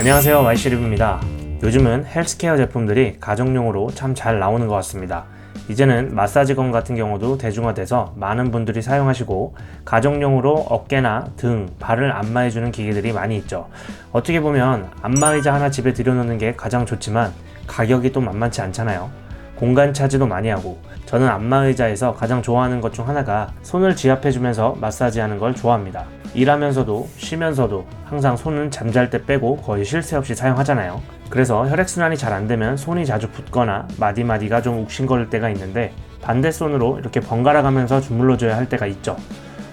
안녕하세요, 마이시리브입니다. 요즘은 헬스케어 제품들이 가정용으로 참 잘 나오는 것 같습니다. 이제는 마사지건 같은 경우도 대중화돼서 많은 분들이 사용하시고 가정용으로 어깨나 등, 발을 안마해주는 기계들이 많이 있죠. 어떻게 보면 안마의자 하나 집에 들여놓는 게 가장 좋지만 가격이 또 만만치 않잖아요. 공간 차지도 많이 하고, 저는 안마의자에서 가장 좋아하는 것 중 하나가 손을 지압해주면서 마사지하는 걸 좋아합니다. 일하면서도 쉬면서도 항상 손은 잠잘 때 빼고 거의 쉴 새 없이 사용하잖아요. 그래서 혈액순환이 잘 안되면 손이 자주 붓거나 마디마디가 좀 욱신거릴 때가 있는데, 반대 손으로 이렇게 번갈아 가면서 주물러줘야 할 때가 있죠.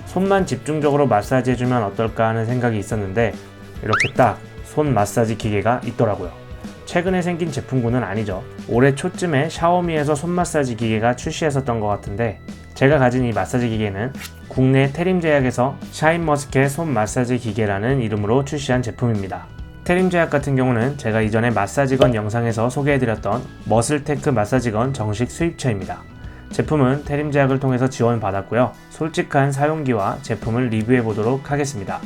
손만 집중적으로 마사지 해주면 어떨까 하는 생각이 있었는데, 이렇게 딱 손 마사지 기계가 있더라고요. 최근에 생긴 제품군은 아니죠. 올해 초쯤에 샤오미에서 손 마사지 기계가 출시했었던 것 같은데, 제가 가진 이 마사지 기계는 국내 테림제약에서 샤인머스켓 손 마사지 기계라는 이름으로 출시한 제품입니다. 테림제약 같은 경우는 제가 이전에 마사지건 영상에서 소개해드렸던 머슬테크 마사지건 정식 수입처입니다. 제품은 테림제약을 통해서 지원받았고요. 솔직한 사용기와 제품을 리뷰해보도록 하겠습니다.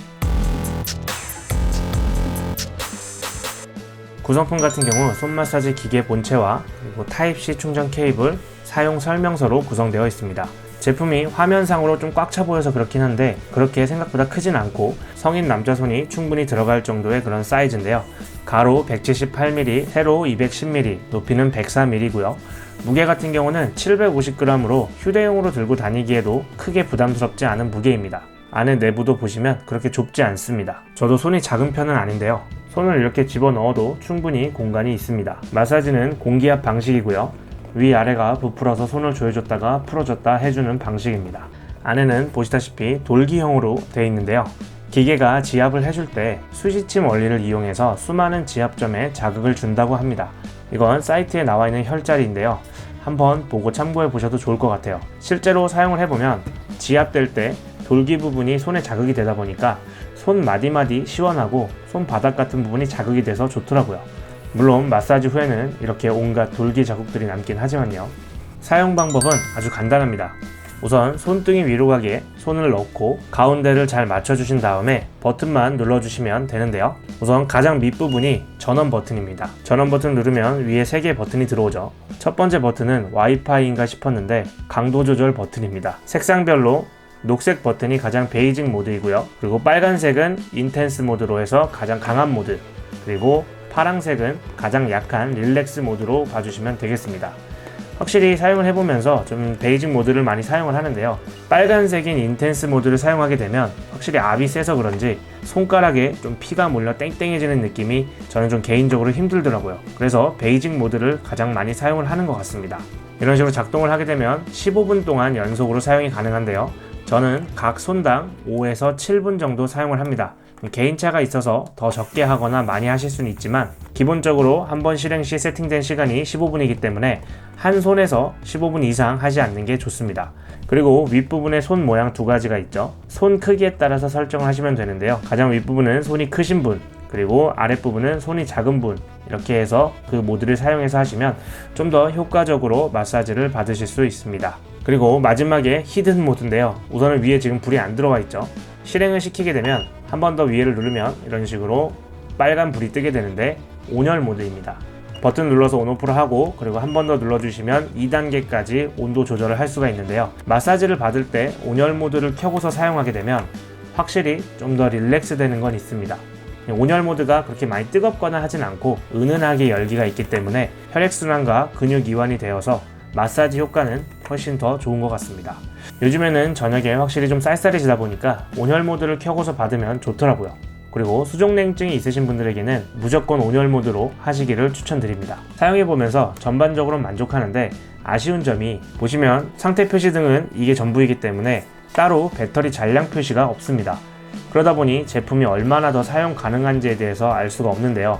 구성품 같은 경우 손 마사지 기계 본체와 그리고 타입C 충전 케이블, 사용 설명서로 구성되어 있습니다. 제품이 화면상으로 좀 꽉 차 보여서 그렇긴 한데 그렇게 생각보다 크진 않고 성인 남자 손이 충분히 들어갈 정도의 그런 사이즈인데요. 가로 178mm, 세로 210mm, 높이는 104mm고요. 무게 같은 경우는 750g으로 휴대용으로 들고 다니기에도 크게 부담스럽지 않은 무게입니다. 안에 내부도 보시면 그렇게 좁지 않습니다. 저도 손이 작은 편은 아닌데요. 손을 이렇게 집어넣어도 충분히 공간이 있습니다. 마사지는 공기압 방식이고요. 위아래가 부풀어서 손을 조여줬다가 풀어줬다 해주는 방식입니다. 안에는 보시다시피 돌기형으로 되어 있는데요. 기계가 지압을 해줄 때 수시침 원리를 이용해서 수많은 지압점에 자극을 준다고 합니다. 이건 사이트에 나와 있는 혈자리인데요. 한번 보고 참고해 보셔도 좋을 것 같아요. 실제로 사용을 해보면 지압될 때 돌기 부분이 손에 자극이 되다 보니까 손 마디마디 시원하고 손바닥 같은 부분이 자극이 돼서 좋더라고요. 물론 마사지 후에는 이렇게 온갖 돌기 자국들이 남긴 하지만요. 사용 방법은 아주 간단합니다. 우선 손등이 위로 가게 손을 넣고 가운데를 잘 맞춰주신 다음에 버튼만 눌러주시면 되는데요. 우선 가장 밑부분이 전원 버튼입니다. 전원 버튼 누르면 위에 3개의 버튼이 들어오죠. 첫 번째 버튼은 와이파이인가 싶었는데 강도 조절 버튼입니다. 색상별로 녹색 버튼이 가장 베이직 모드이고요. 그리고 빨간색은 인텐스 모드로 해서 가장 강한 모드, 그리고 파란색은 가장 약한 릴렉스 모드로 봐주시면 되겠습니다. 확실히 사용을 해보면서 좀 베이직 모드를 많이 사용을 하는데요. 빨간색인 인텐스 모드를 사용하게 되면 확실히 압이 세서 그런지 손가락에 좀 피가 몰려 땡땡해지는 느낌이 저는 좀 개인적으로 힘들더라고요. 그래서 베이직 모드를 가장 많이 사용을 하는 것 같습니다. 이런 식으로 작동을 하게 되면 15분 동안 연속으로 사용이 가능한데요. 저는 각 손당 5에서 7분 정도 사용을 합니다. 개인차가 있어서 더 적게 하거나 많이 하실 수는 있지만 기본적으로 한 번 실행 시 세팅된 시간이 15분이기 때문에 한 손에서 15분 이상 하지 않는 게 좋습니다. 그리고 윗부분에 손 모양 두 가지가 있죠. 손 크기에 따라서 설정을 하시면 되는데요. 가장 윗부분은 손이 크신 분, 그리고 아랫부분은 손이 작은 분, 이렇게 해서 그 모드를 사용해서 하시면 좀 더 효과적으로 마사지를 받으실 수 있습니다. 그리고 마지막에 히든 모드인데요. 우선은 위에 지금 불이 안 들어와 있죠. 실행을 시키게 되면 한 번 더 위에를 누르면 이런 식으로 빨간 불이 뜨게 되는데 온열 모드입니다. 버튼 눌러서 온오프를 하고 그리고 한 번 더 눌러주시면 2단계까지 온도 조절을 할 수가 있는데요. 마사지를 받을 때 온열 모드를 켜고서 사용하게 되면 확실히 좀 더 릴렉스 되는 건 있습니다. 온열 모드가 그렇게 많이 뜨겁거나 하진 않고 은은하게 열기가 있기 때문에 혈액순환과 근육 이완이 되어서 마사지 효과는 훨씬 더 좋은 것 같습니다. 요즘에는 저녁에 확실히 좀 쌀쌀해지다 보니까 온열 모드를 켜고서 받으면 좋더라고요. 그리고 수족냉증이 있으신 분들에게는 무조건 온열 모드로 하시기를 추천드립니다. 사용해보면서 전반적으로 만족하는데 아쉬운 점이 보시면 상태 표시 등은 이게 전부이기 때문에 따로 배터리 잔량 표시가 없습니다. 그러다 보니 제품이 얼마나 더 사용 가능한지에 대해서 알 수가 없는데요.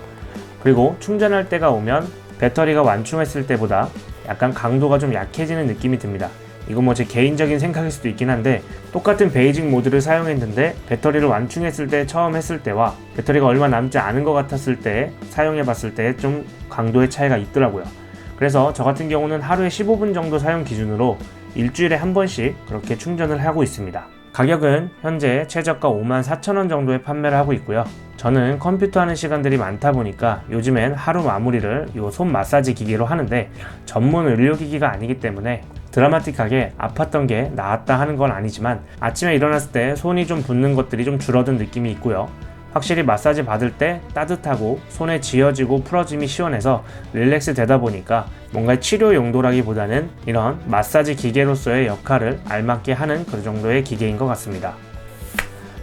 그리고 충전할 때가 오면 배터리가 완충했을 때보다 약간 강도가 좀 약해지는 느낌이 듭니다. 이건 뭐 제 개인적인 생각일 수도 있긴 한데 똑같은 베이직 모드를 사용했는데 배터리를 완충했을 때 처음 했을 때와 배터리가 얼마 남지 않은 것 같았을 때 사용해봤을 때 좀 강도의 차이가 있더라고요. 그래서 저 같은 경우는 하루에 15분 정도 사용 기준으로 일주일에 한 번씩 그렇게 충전을 하고 있습니다. 가격은 현재 최저가 54,000원 정도에 판매를 하고 있고요. 저는 컴퓨터 하는 시간들이 많다 보니까 요즘엔 하루 마무리를 이 손 마사지 기계로 하는데 전문 의료기기가 아니기 때문에 드라마틱하게 아팠던 게 나았다 하는 건 아니지만 아침에 일어났을 때 손이 좀 붓는 것들이 좀 줄어든 느낌이 있고요. 확실히 마사지 받을 때 따뜻하고 손에 쥐어지고 풀어짐이 시원해서 릴렉스 되다 보니까 뭔가 치료 용도라기보다는 이런 마사지 기계로서의 역할을 알맞게 하는 그 정도의 기계인 것 같습니다.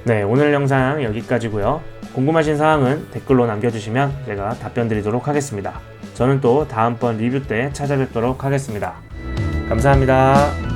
네, 오늘 영상 여기까지고요. 궁금하신 사항은 댓글로 남겨주시면 제가 답변 드리도록 하겠습니다. 저는 또 다음번 리뷰 때 찾아뵙도록 하겠습니다. 감사합니다.